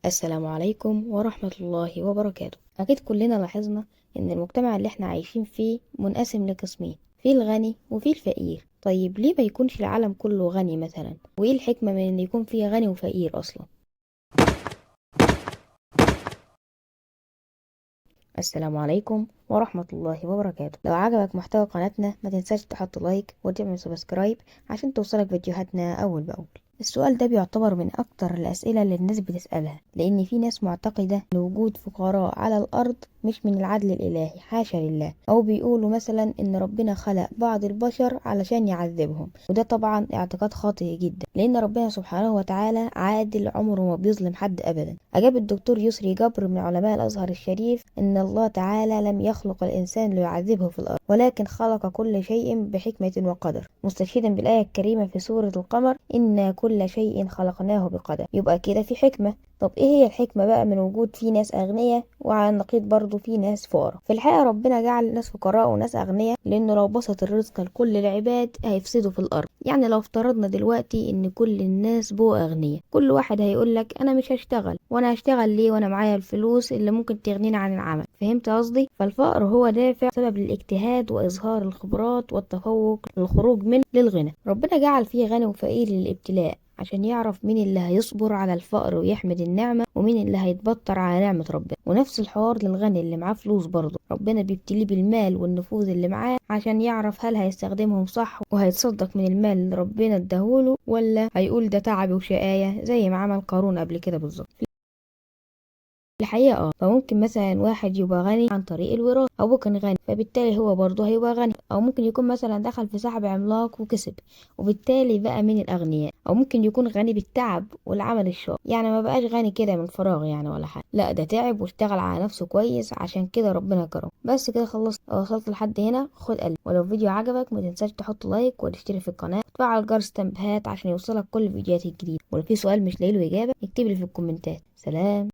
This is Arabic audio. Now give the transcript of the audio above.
السلام عليكم ورحمة الله وبركاته. أكيد كلنا لاحظنا إن المجتمع اللي احنا عايشين فيه منقسم لقسمين، في الغني وفي الفقير. طيب ليه ما يكونش العالم كله غني مثلا؟ وإيه الحكمة من إن يكون فيه غني وفقير أصلا؟ السلام عليكم ورحمة الله وبركاته. لو عجبك محتوى قناتنا ما تنساش تحط لايك وتعمل سبسكرايب عشان توصلك فيديوهاتنا أول بأول. السؤال ده بيعتبر من أكتر الأسئلة اللي الناس بتسألها، لأن في ناس معتقدة إن وجود فقراء على الأرض مش من العدل الإلهي، حاشا لله. أو بيقولوا مثلا إن ربنا خلق بعض البشر علشان يعذبهم، وده طبعا اعتقاد خاطئ جدا، لأن ربنا سبحانه وتعالى عادل، عمره ما بيظلم حد أبدا. أجاب الدكتور يسري جبر من علماء الأزهر الشريف إن الله تعالى لم يخلق الإنسان ليعذبه في الأرض، ولكن خلق كل شيء بحكمة وقدر، مستشهدا بالآية الكريمة في سورة القمر: إن كل شيء خلقناه بقدر. يبقى كده في حكمة. طب ايه هي الحكمة بقى من وجود في ناس اغنياء وعلى النقيض برضو في ناس فقراء؟ في الحقيقة ربنا جعل ناس فقراء وناس اغنياء لانه لو بسط الرزق لكل العباد هيفسدوا في الارض. يعني لو افترضنا دلوقتي ان كل الناس بقوا اغنياء، كل واحد هيقولك انا مش هشتغل، وانا هشتغل ليه وانا معايا الفلوس اللي ممكن تغنيني عن العمل؟ فهمت قصدي؟ فالفقر هو دافع سبب للاجتهاد واظهار الخبرات والتفوق للخروج من للغنى. ربنا جعل فيه غني وفقير للابتلاء عشان يعرف مين اللي هيصبر على الفقر ويحمد النعمة ومين اللي هيتبطر على نعمة ربنا. ونفس الحوار للغني اللي معاه فلوس برضه، ربنا بيبتليه بالمال والنفوذ اللي معاه عشان يعرف هل هيستخدمهم صح وهيتصدق من المال اللي ربنا اداهوله، ولا هيقول ده تعب وشقاية زي ما عمل قارون قبل كده بالظبط. الحقيقة فممكن مثلا واحد يبقى غني عن طريق الوراثة، أبوه كان غني فبالتالي هو برضه هيبقى غني. أو ممكن يكون مثلا دخل في سحب عملاق وكسب وبالتالي بقى من الأغنياء. أو ممكن يكون غني بالتعب والعمل الشاق، يعني ما بقاش غني كده من فراغ يعني ولا حاجة، لا ده تعب واشتغل على نفسه كويس عشان كده ربنا كرمه. بس كده خلصت. وصلت لحد هنا خد قلب. ولو الفيديو عجبك ما تنساش تحط لايك وتشترك في القناة وتفعل جرس التنبيهات عشان يوصلك كل الفيديوهات الجديدة. ولو في سؤال مش لاقي له إجابة اكتب لي في الكومنتات. سلام.